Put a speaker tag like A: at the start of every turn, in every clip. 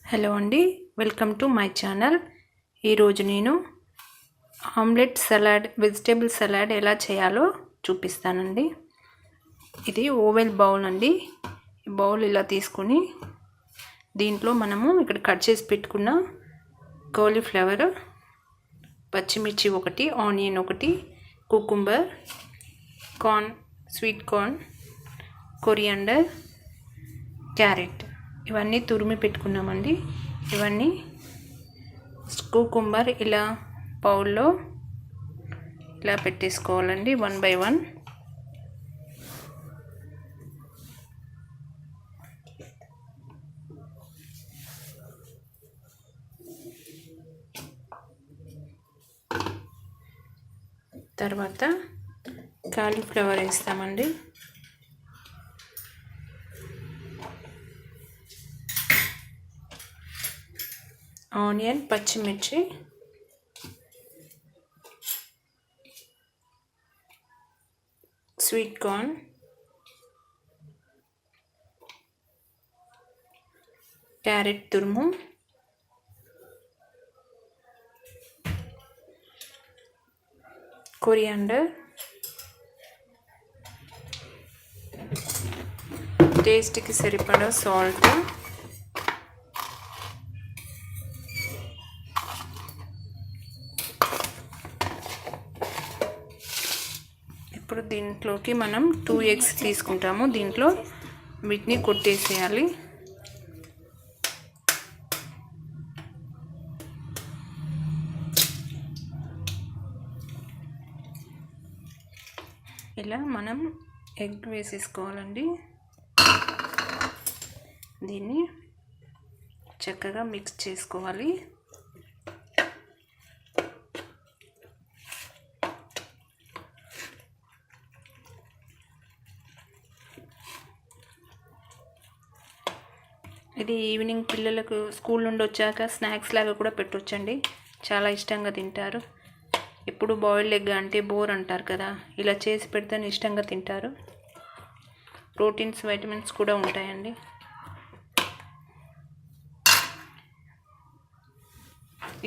A: Hello అండి, welcome to my channel. ఈరోజు నేను ఆమ్లెట్ సలాడ్, వెజిటేబుల్ సలాడ్ ఎలా చేయాలో చూపిస్తానండి. ఇది ఓవెల్ బౌల్ అండి. ఈ బౌల్ ఇలా తీసుకొని దీంట్లో మనము ఇక్కడ కట్ చేసి పెట్టుకున్న కాలీఫ్లవర్, పచ్చిమిర్చి ఒకటి, ఆనియన్ ఒకటి, cucumber, corn, sweet corn, coriander, carrot ఇవన్నీ తురిమి పెట్టుకున్నామండి. ఇవన్నీ కుకుంబర్ ఇలా బౌల్లో ఇలా పెట్టేసుకోవాలండి, 1 by 1. తర్వాత కాలీఫ్లవర్ వేస్తామండి. ఆనియన్, పచ్చిమిర్చి, స్వీట్ కార్న్, క్యారెట్ తురుము, కొరియాండర్, టేస్ట్కి సరిపడా సాల్ట్, ఇప్పుడు దీంట్లోకి మనం 2 eggs తీసుకుంటాము. దీంట్లో వీటిని కొట్టేసేయాలి. ఇలా మనం ఎగ్ వేసేసుకోవాలండి. దీన్ని చక్కగా మిక్స్ చేసుకోవాలి. ఇది ఈవినింగ్ పిల్లలకు స్కూల్ నుండి వచ్చాక స్నాక్స్ లాగా కూడా పెట్టొచ్చండి. చాలా ఇష్టంగా తింటారు. ఎప్పుడు బాయిల్డ్ ఎగ్ అంటే బోర్ అంటారు కదా, ఇలా చేసి పెడితేనే ఇష్టంగా తింటారు. ప్రోటీన్స్, వైటమిన్స్ కూడా ఉంటాయండి.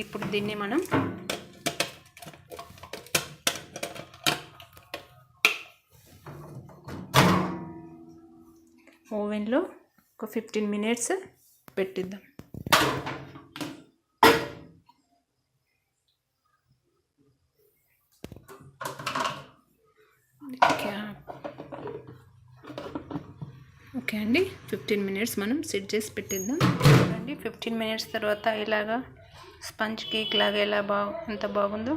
A: ఇప్పుడు దీన్ని మనం ఓవెన్లో ఒక 15 minutes పెట్టిద్దాం. ఓకే అండి, 15 minutes మనం సెట్ చేసి పెట్టిద్దాం. చూడండి, 15 minutes తర్వాత ఇలాగా స్పంజ్ కేక్ లాగా ఎంత బాగుందో.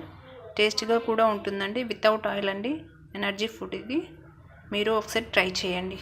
A: టేస్ట్గా కూడా ఉంటుందండి. వితౌట్ ఆయిల్ అండి, ఎనర్జీ ఫుడ్ ఇది. మీరు ఒకసారి ట్రై చేయండి.